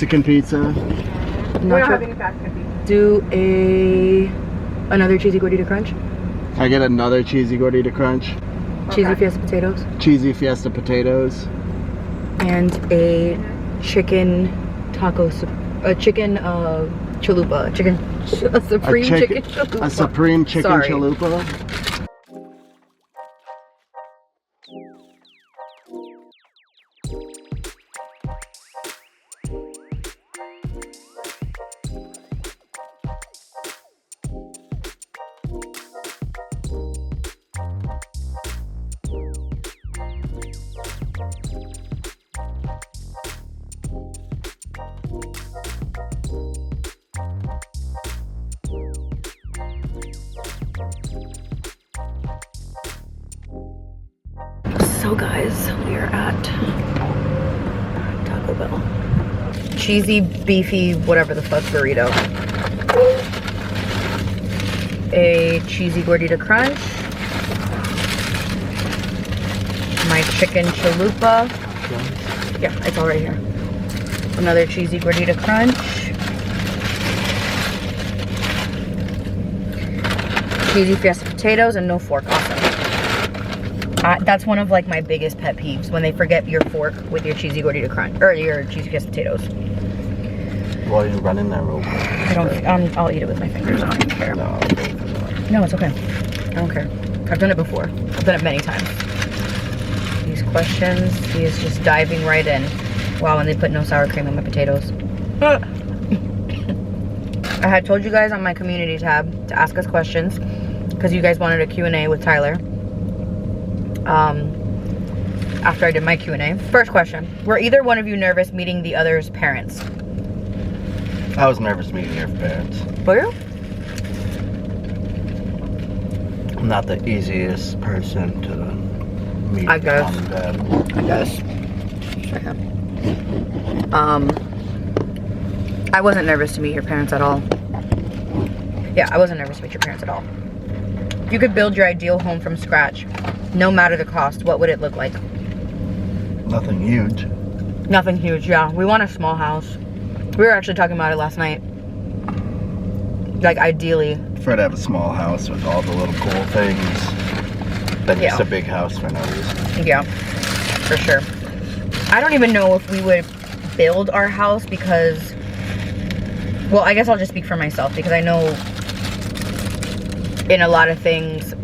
Mexican pizza. We don't have any fast food pizza. Do another cheesy gordita crunch. I get another cheesy gordita crunch. Cheesy fiesta potatoes. Cheesy fiesta potatoes. And a chicken taco, a chicken chalupa, a supreme chicken chalupa. A supreme chicken chalupa. So guys, we are at Taco Bell. Cheesy, beefy, whatever the fuck burrito. A cheesy gordita crunch. My chicken chalupa. Yeah, it's all right here. Another cheesy gordita crunch. Cheesy fiesta potatoes and no fork. Awesome. That's one of like my biggest pet peeves, when they forget your fork with your cheesy gordita crunch or your cheesy fiesta potatoes. While you run in there real quick. I'll eat it with my fingers. I don't care. No, it's okay. I don't care. I've done it before. I've done it many times. These questions, he is just diving right in. Wow, and they put no sour cream on my potatoes. I had told you guys on my community tab to ask us questions because you guys wanted a Q&A with Tyler. After I did my Q&A. First question. Were either one of you nervous meeting the other's parents? I was nervous meeting your parents. Were you? I'm not the easiest person to meet. I guess. Mom and dad. I guess. I wasn't nervous to meet your parents at all. Yeah, I wasn't nervous to meet your parents at all. If you could build your ideal home from scratch, no matter the cost, what would it look like? Nothing huge. Nothing huge, yeah. We want a small house. We were actually talking about it last night. Like, ideally. Prefer to have a small house with all the little cool things than just a big house for no reason. Yeah, for sure. I don't even know if we would build our house because, well, I guess I'll just speak for myself because I know in a lot of things,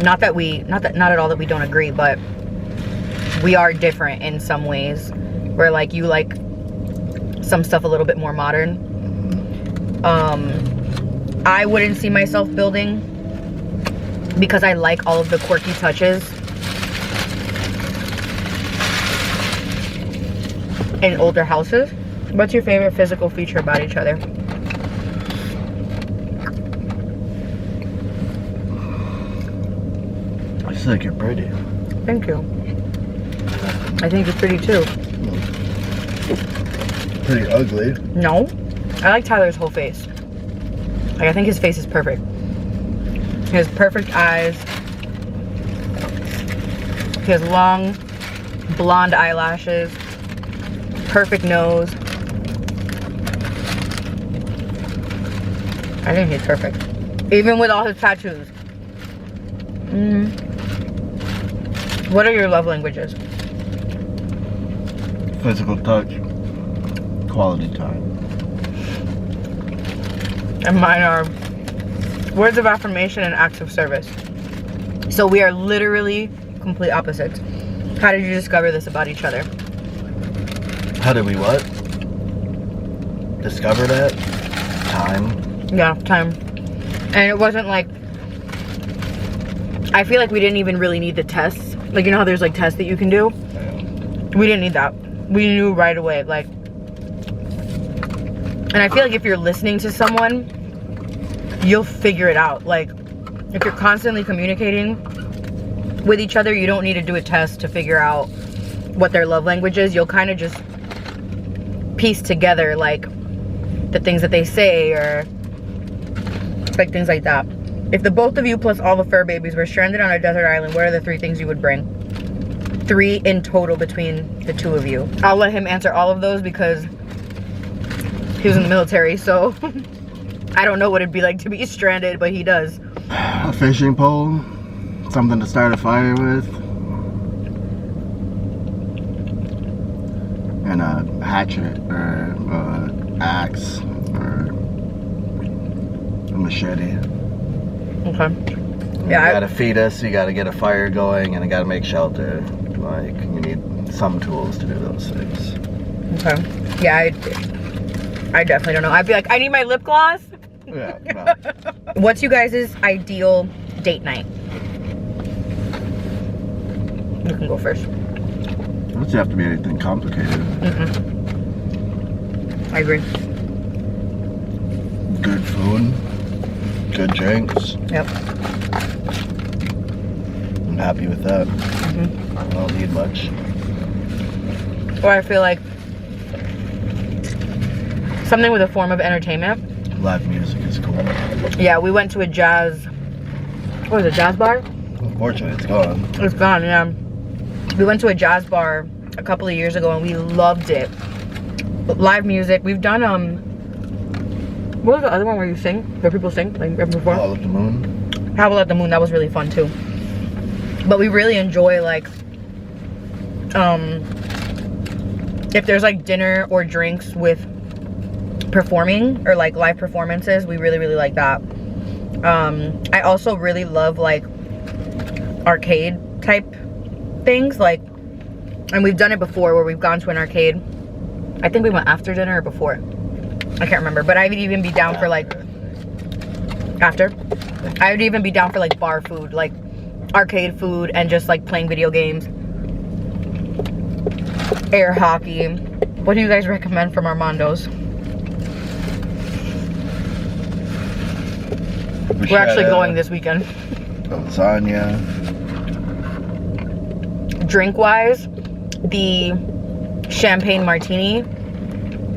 not at all that we don't agree, but we are different in some ways. Where like you like some stuff a little bit more modern. I wouldn't see myself building because I like all of the quirky touches in older houses. What's your favorite physical feature about each other? I just think you're pretty. Thank you. I think you're pretty too. Pretty ugly. No, I like Tyler's whole face. Like, I think his face is perfect. He has perfect eyes. He has long blonde eyelashes. Perfect nose. I think he's perfect. Even with all his tattoos. What are your love languages? Physical touch. Quality time. And mine are words of affirmation and acts of service. So we are literally complete opposites. How did you discover this about each other? How did we what? Discover that? Time. Yeah, time. And it wasn't like, I feel like we didn't even really need the tests. Like, you know how there's like tests that you can do? Yeah. We didn't need that. We knew right away, like. And I feel like if you're listening to someone, you'll figure it out. Like, if you're constantly communicating with each other, you don't need to do a test to figure out what their love language is. You'll kind of just piece together, like, the things that they say or, like, things like that. If the both of you plus all the fur babies were stranded on a desert island, what are the 3 things you would bring? 3 in total between the 2 of you. I'll let him answer all of those because He was in the military, so I don't know what it'd be like to be stranded, but he does. A fishing pole, something to start a fire with, and a hatchet or axe or a machete. Okay. You Yeah. gotta feed us, you gotta get a fire going, and you gotta make shelter. Like, you need some tools to do those things. Okay. Yeah, I definitely don't know. I'd be like, I need my lip gloss. Yeah, no. What's you guys' ideal date night? You can go first. It doesn't have to be anything complicated. I agree. Good food, good drinks. Yep. I'm happy with that. I don't need much. Or I feel like something with a form of entertainment. Live music is cool. Yeah, we went to a jazz, what was it, jazz bar? Unfortunately, it's gone. It's gone, yeah. We went to a jazz bar a couple of years ago and we loved it. Live music. We've done, what was the other one where you sing? Where people sing, like right before? All of the Moon. Howl at the Moon, that was really fun too. But we really enjoy like, if there's like dinner or drinks with performing or like live performances, we really like that. I also really love like arcade type things, like, and we've done it before where we've gone to an arcade. I think we went after dinner or before, I can't remember, but I would even be down for like after. I would even be down for like bar food, like arcade food, and just like playing video games, air hockey. What do you guys recommend from Armando's? We're actually going this weekend. Lasagna. Drink wise, the champagne martini,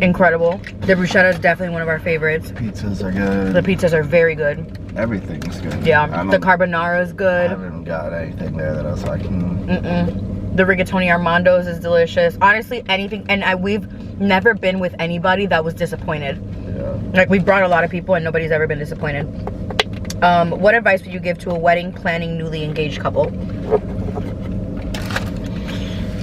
incredible. The bruschetta is definitely one of our favorites. Pizzas are good. The pizzas are very good. Everything's good. Yeah, the carbonara is I good. haven't got anything there that I was like, The rigatoni Armando's is delicious. Honestly, anything, and we've never been with anybody that was disappointed. Yeah. Like, we brought a lot of people and nobody's ever been disappointed. What advice would you give to a wedding planning newly engaged couple?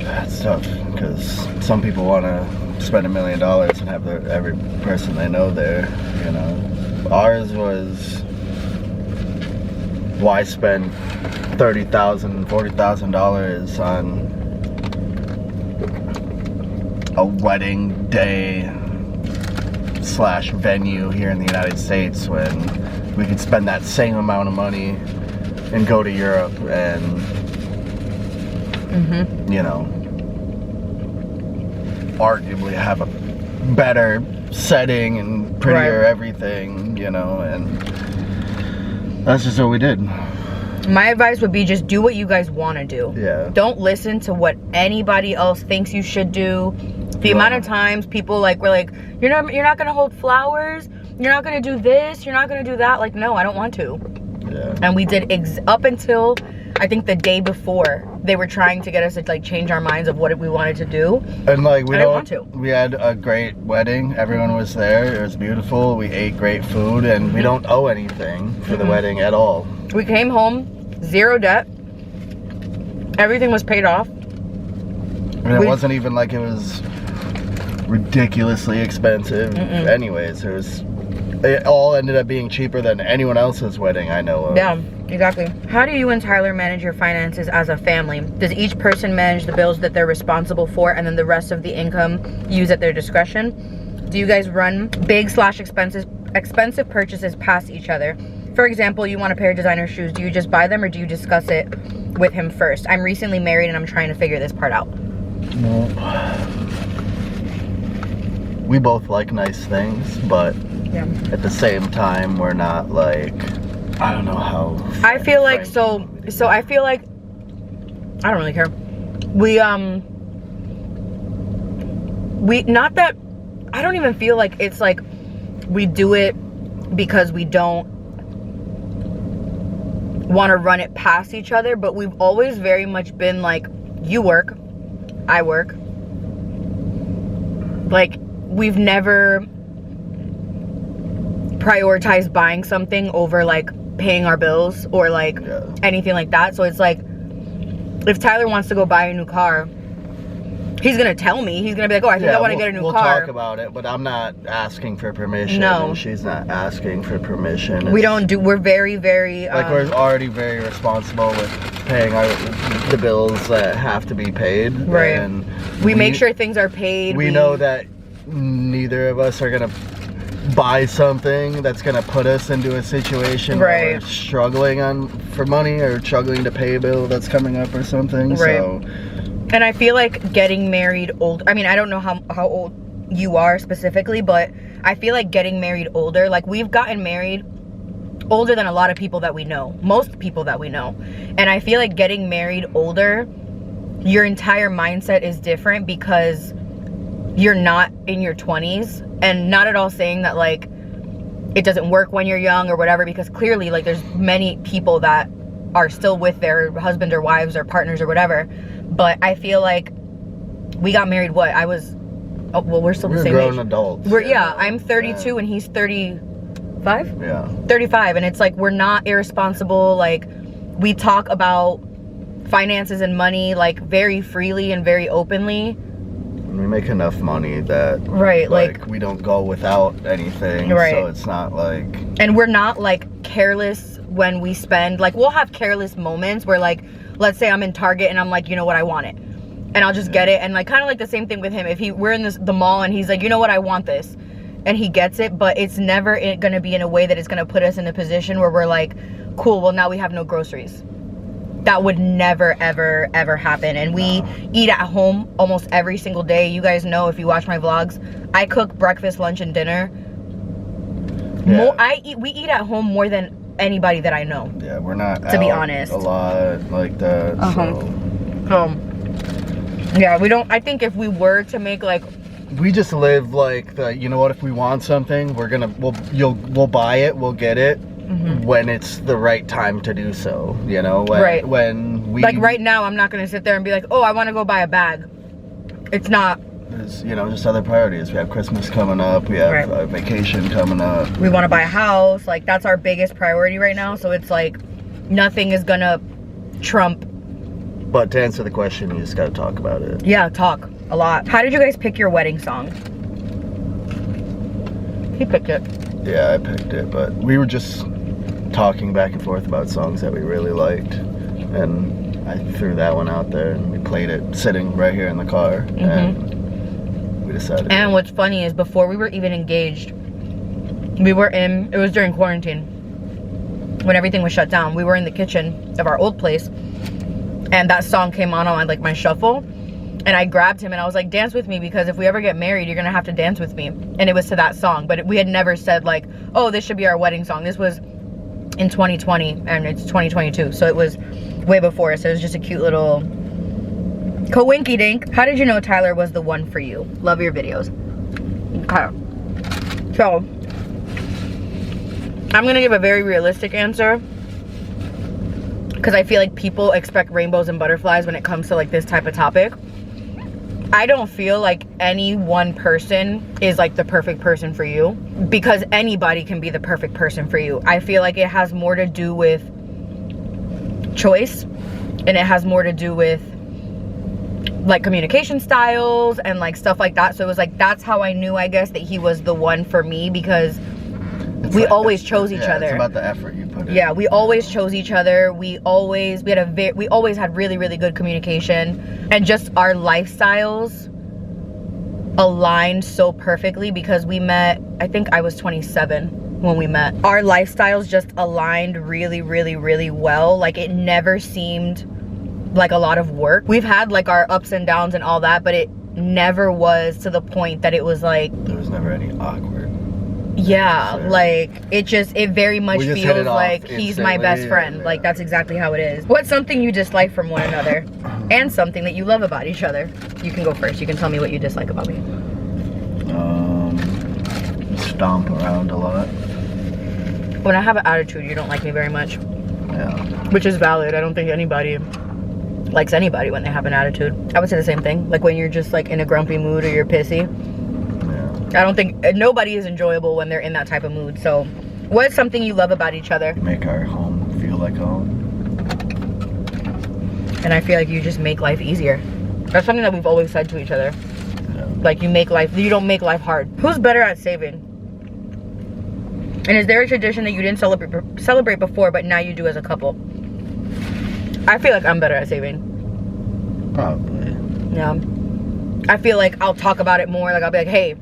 That's tough because some people want to spend $1 million and have every person they know there, you know. Ours was, why spend $30,000, $40,000 on a wedding day / venue here in the United States when we could spend that same amount of money and go to Europe and, you know, arguably have a better setting and prettier everything, you know, and that's just what we did. My advice would be just do what you guys want to do. Yeah. Don't listen to what anybody else thinks you should do. The amount of times people were like, you're not gonna hold flowers, you're not gonna do this, you're not gonna do that. Like, no, I don't want to. Yeah. And we did up until I think the day before, they were trying to get us to like change our minds of what we wanted to do. And like we had a great wedding. Everyone was there. It was beautiful. We ate great food, and we don't owe anything for the wedding at all. We came home, 0 debt. Everything was paid off. And it wasn't even like it was ridiculously expensive. Anyways, it all ended up being cheaper than anyone else's wedding I know of. Yeah, exactly. How do you and Tyler manage your finances as a family? Does each person manage the bills that they're responsible for and then the rest of the income use at their discretion? Do you guys run big / expensive purchases past each other? For example, you want a pair of designer shoes. Do you just buy them or do you discuss it with him first? I'm recently married and I'm trying to figure this part out. Well, we both like nice things, but at the same time, we're not like, I don't know how. I feel like, so I feel like, I don't really care. We not that, I don't even feel like it's like we do it because we don't want to run it past each other, but we've always very much been like, you work, I work. Like, we've never prioritize buying something over like paying our bills or like anything like that. So it's like, if Tyler wants to go buy a new car, he's gonna tell me. He's gonna be like, oh, I think I want to get a new car. We'll talk about it, but I'm not asking for permission. No. And she's not asking for permission. We're very, very... like, we're already very responsible with paying the bills that have to be paid. Right. And we make sure things are paid. We know that neither of us are gonna buy something that's gonna put us into a situation where we're struggling for money or struggling to pay a bill that's coming up or something. Right. So... And I feel like getting married old, I mean, I don't know how old you are specifically, but I feel like getting married older, like we've gotten married older than a lot of people that we know, most people that we know. And I feel like getting married older, your entire mindset is different because you're not in your 20s. And not at all saying that like it doesn't work when you're young or whatever, because clearly like there's many people that are still with their husband or wives or partners or whatever. But I feel like we got married, we're still the same age. We're grown adults. I'm 32 and he's 35? Yeah. 35, and it's like we're not irresponsible. Like, we talk about finances and money like very freely and very openly. We make enough money that like we don't go without anything. Right. So it's not like... And we're not like careless when we spend. Like, we'll have careless moments where like, let's say I'm in Target and I'm like, you know what, I want it. And I'll just get it. And like, kind of like the same thing with him. If we're in the mall and he's like, you know what, I want this. And he gets it, but it's never going to be in a way that it's going to put us in a position where we're like, cool, well now we have no groceries. That would never, ever, ever happen. And we eat at home almost every single day. You guys know, if you watch my vlogs, I cook breakfast, lunch, and dinner. We eat at home more than anybody that I know. Yeah, we're not to be honest a lot like that. Yeah, we don't. I think if we were to make like, we just live like the, you know what, if we want something, we'll buy it, we'll get it when it's the right time to do so, you know. When we, like right now, I'm not gonna sit there and be like, oh, I want to go buy a bag. It's not. There's, you know, just other priorities. We have Christmas coming up, we have a vacation coming up, we want to buy a house. Like, that's our biggest priority right now. So it's like nothing is gonna trump. But to answer the question, you just gotta talk about it. Yeah, talk a lot. How did you guys pick your wedding song? He picked it. Yeah, I picked it, but we were just talking back and forth about songs that we really liked, and I threw that one out there and we played it sitting right here in the car, and we decided. And what's funny is, before we were even engaged, it was during quarantine when everything was shut down. We were in the kitchen of our old place, and that song came on like my shuffle, and I grabbed him and I was like, dance with me, because if we ever get married, you're gonna have to dance with me. And it was to that song. But we had never said like, oh, this should be our wedding song. This was in 2020 and it's 2022, so it was way before. So it was just a cute little coinky dink. How did you know Tyler was the one for you? Love your videos. Okay, so I'm gonna give a very realistic answer, because I feel like people expect rainbows and butterflies when it comes to like this type of topic. I don't feel like any one person is like the perfect person for you, because anybody can be the perfect person for you. I feel like it has more to do with choice, and it has more to do with like communication styles and like stuff like that. So it was like, that's how I knew, I guess, that he was the one for me, because we always chose each other. It's about the effort you put in. Yeah, we always chose each other. We always had really, really good communication, and just our lifestyles aligned so perfectly, because we met, I think I was 27 when we met. Our lifestyles just aligned really, really, really well. Like, it never seemed like a lot of work. We've had like our ups and downs and all that, but it never was to the point that it was like, there was never any awkward. Yeah, like it very much feels like he's my best friend. Like, that's exactly how it is. What's something you dislike from one another, and something that you love about each other? You can go first. You can tell me what you dislike about me. Stomp around a lot. When I have an attitude, you don't like me very much. Yeah. Which is valid. I don't think anybody likes anybody when they have an attitude. I would say the same thing. Like when you're just like in a grumpy mood or you're pissy. I don't think nobody is enjoyable when they're in that type of mood. So what is something you love about each other? Make our home feel like home. And I feel like you just make life easier. That's something that we've always said to each other. Yeah. Like you don't make life hard. Who's better at saving? And is there a tradition that you didn't celebrate before, but now you do as a couple? I feel like I'm better at saving. Probably. Yeah. I feel like I'll talk about it more. Like I'll be like, hey,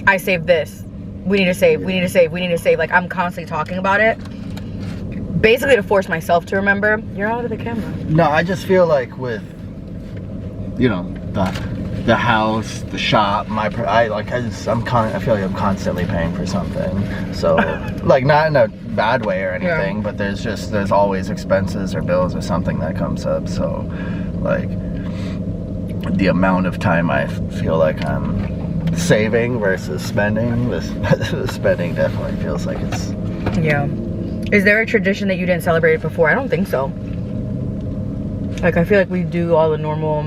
I saved this. We need to save, we need to save, we need to save. Like I'm constantly talking about it. Basically to force myself to remember. You're out of the camera. No, I just feel like with, you know, the house, the shop, I feel like I'm constantly paying for something. So, like not in a bad way or anything, but there's always expenses or bills or something that comes up. So, like the amount of time I feel like I'm saving versus spending, the spending definitely feels like it's... Yeah. Is there a tradition that you didn't celebrate before? I don't think so. Like, I feel like we do all the normal...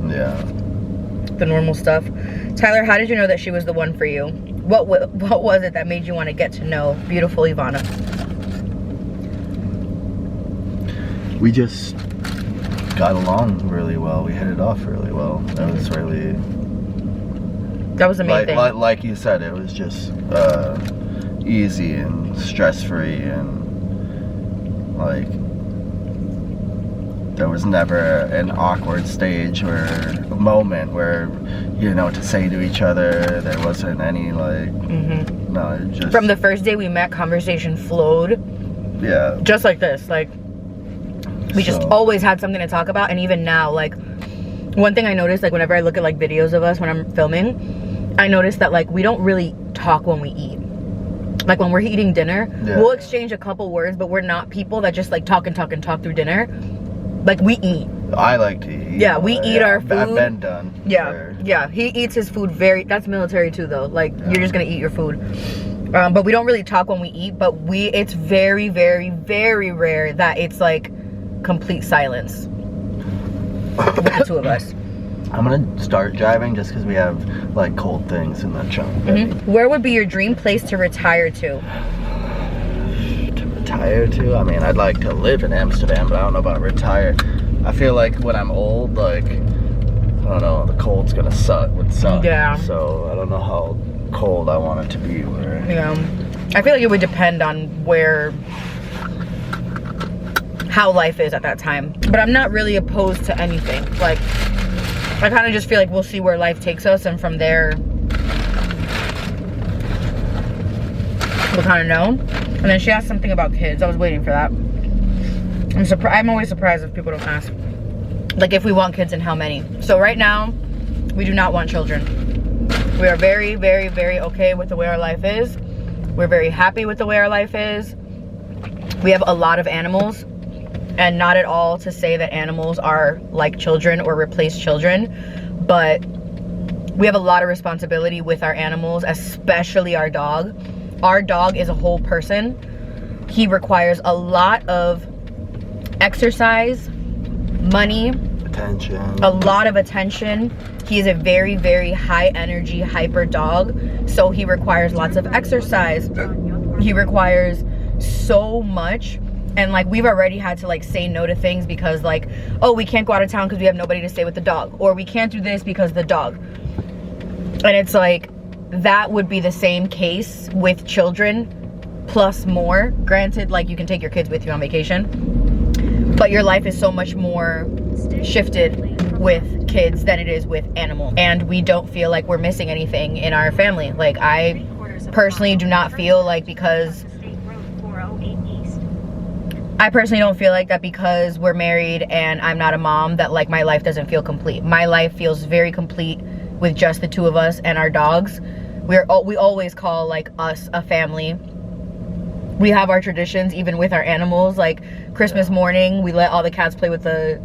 Yeah. The normal stuff. Tyler, how did you know that she was the one for you? What was it that made you want to get to know beautiful Ivana? We just got along really well. We hit it off really well. That was really... That was the main thing. Like you said, it was just easy and stress-free, and like there was never an awkward stage or a moment where, you know, to say to each other. There wasn't any like, no, it just... From the first day we met, conversation flowed. Yeah. Just like this, like we just always had something to talk about. And even now, like one thing I noticed, like whenever I look at like videos of us when I'm filming, I noticed that like we don't really talk when we eat. Like when we're eating dinner, we'll exchange a couple words, but we're not people that just like talk and talk and talk through dinner. Like we eat. I like to eat. Yeah, we eat our food. I've been done. Yeah, yeah. He eats his food that's military too though. Like you're just gonna eat your food. But we don't really talk when we eat, but it's very, very, very rare that it's like complete silence with the two of us. I'm gonna start driving just because we have like cold things in the trunk. Where would be your dream place to retire to? To retire to? I mean, I'd like to live in Amsterdam, but I don't know about retire. I feel like when I'm old, like, I don't know, the cold's gonna suck. Yeah. So I don't know how cold I want it to be. Yeah. I feel like it would depend on how life is at that time. But I'm not really opposed to anything. Like, I kind of just feel like we'll see where life takes us, and from there we'll kind of know. And then she asked something about kids. I was waiting for that. I'm always surprised if people don't ask, like, if we want kids and how many. So right now we do not want children. We are very, very, very okay with the way our life is. We're very happy with the way our life is. We have a lot of animals. And not at all to say that animals are like children or replace children, but we have a lot of responsibility with our animals, especially our dog. Our dog is a whole person. He requires a lot of exercise, money, attention, a lot of attention. He is a very, very high energy, hyper dog. So he requires lots of exercise. He requires so much. And like we've already had to like say no to things because like, oh, we can't go out of town because we have nobody to stay with the dog, or we can't do this because the dog. And it's like, that would be the same case with children plus more. Granted, like you can take your kids with you on vacation, but your life is so much more shifted with kids than it is with animals. And we don't feel like we're missing anything in our family. Like I personally do not feel like I personally don't feel like that because we're married and I'm not a mom, that like my life doesn't feel complete. My life feels very complete with just the two of us and our dogs. We always call like us a family. We have our traditions even with our animals. Like Christmas morning, we let all the cats play with the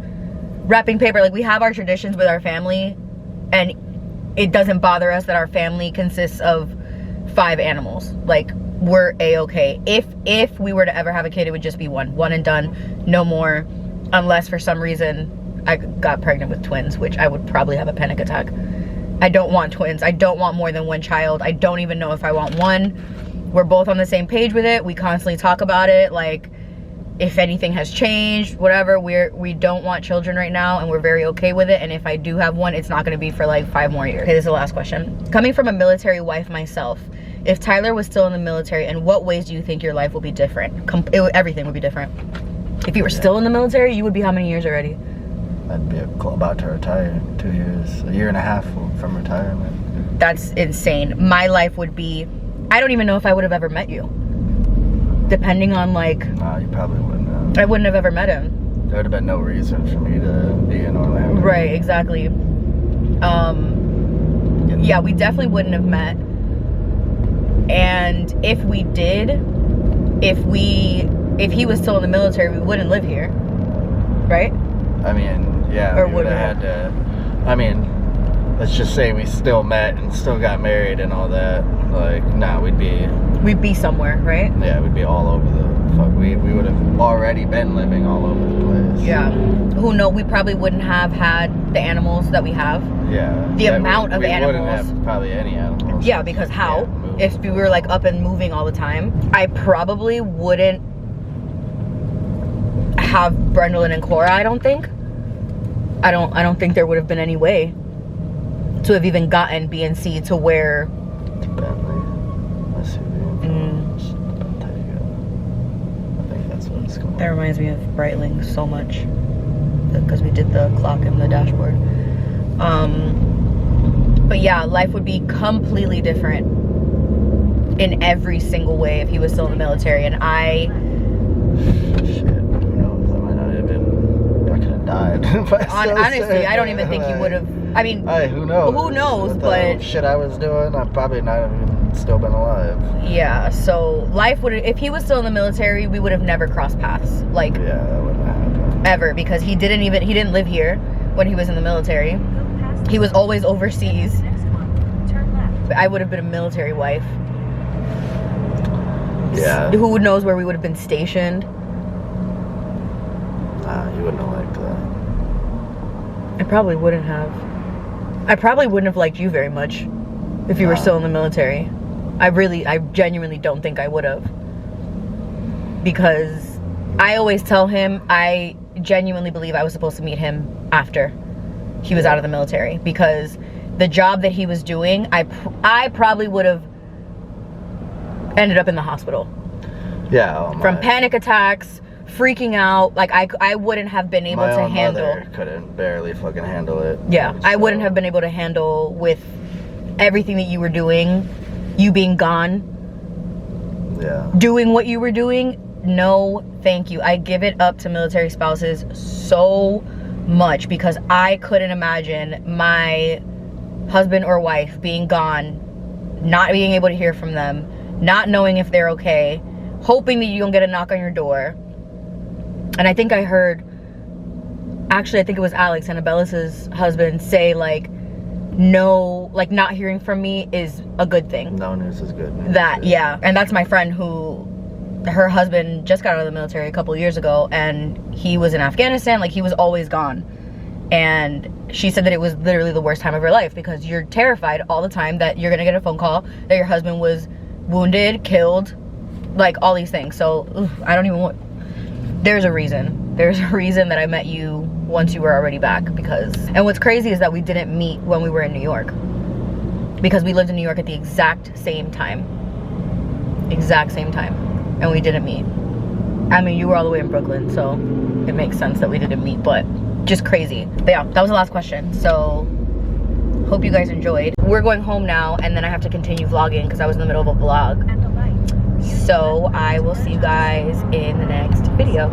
wrapping paper. Like we have our traditions with our family, and it doesn't bother us that our family consists of 5 animals. Like we're a-okay. If we were to ever have a kid, it would just be one and done, no more, unless for some reason I got pregnant with twins, which I would probably have a panic attack I don't want twins. I don't want more than one child. I don't even know if I want one. We're both on the same page with it. We constantly talk about it. Like, if anything has changed, whatever, we don't want children right now, and we're very okay with it. And if I do have one, it's not gonna be for like 5 more years. Okay, this is the last question. Coming from a military wife myself, if Tyler was still in the military, in what ways do you think your life will be different? Everything would be different. If you were still in the military, you would be how many years already? I'd be about to retire in 2 years, a year and a half from retirement. That's insane. My life would be, I don't even know if I would have ever met you. Depending on like... No, you probably wouldn't have. I wouldn't have ever met him. There would have been no reason for me to be in Orlando. Right, exactly. Yeah, we definitely wouldn't have met. And if we did, if he was still in the military, we wouldn't live here. Right? I mean, yeah, or we would have had to, I mean, let's just say we still met and still got married and all that. Like, nah, we'd be somewhere, right? Yeah, we'd be all over the fuck. We would have already been living all over the place. Yeah. Who knows? We probably wouldn't have had the animals that we have. Yeah. The amount of animals. We wouldn't have probably any animals. Yeah, because how? Yeah, if we were like up and moving all the time, I probably wouldn't have Brendan and Cora, I don't think. I don't think there would have been any way to have even gotten BNC to where... To Bentley. I think that's what it's called. That reminds me of Breitling so much. Because we did the clock in the dashboard. But yeah, life would be completely different in every single way if he was still in the military. And I... Shit, who knows? I might not have been... I could have died. Honestly, I don't even think you would have... I mean... who knows? Who knows, With but... the shit I was doing, I'd probably not even still been alive. Yeah, so life would... If he was still in the military, we would have never crossed paths. Like... Yeah, that wouldn't have happened. Ever, because he didn't live here when he was in the military. He was always overseas. I would have been a military wife. Yeah. Who knows where we would have been stationed? Nah, you wouldn't have liked that. I probably wouldn't have. I probably wouldn't have liked you very much if you were still in the military. I genuinely don't think I would have. Because I always tell him I genuinely believe I was supposed to meet him after he was out of the military, because the job that he was doing, I probably would have ended up in the hospital. Yeah. From panic attacks, freaking out. Like I wouldn't have been able to handle. My mother couldn't barely fucking handle it. Yeah, I wouldn't have been able to handle with everything that you were doing, you being gone. Yeah. Doing what you were doing. No, thank you. I give it up to military spouses so much, because I couldn't imagine my husband or wife being gone, not being able to hear from them, not knowing if they're okay, hoping that you don't get a knock on your door. And I think I heard, actually I think it was Alex, Annabella's husband, say like, no, like not hearing from me is a good thing. No news is good news. Yeah, and that's my friend who, her husband just got out of the military a couple years ago, and he was in Afghanistan. Like, he was always gone. And she said that it was literally the worst time of her life, because you're terrified all the time that you're gonna get a phone call that your husband was wounded, killed, like all these things. So I don't even want... There's a reason that I met you once you were already back. Because, and what's crazy is that we didn't meet when we were in New York, because we lived in New York at the exact same time, and we didn't meet. I mean, you were all the way in Brooklyn, so it makes sense that we didn't meet, but just crazy. But yeah, that was the last question. So hope you guys enjoyed. We're going home now, and then I have to continue vlogging because I was in the middle of a vlog. So I will see you guys in the next video.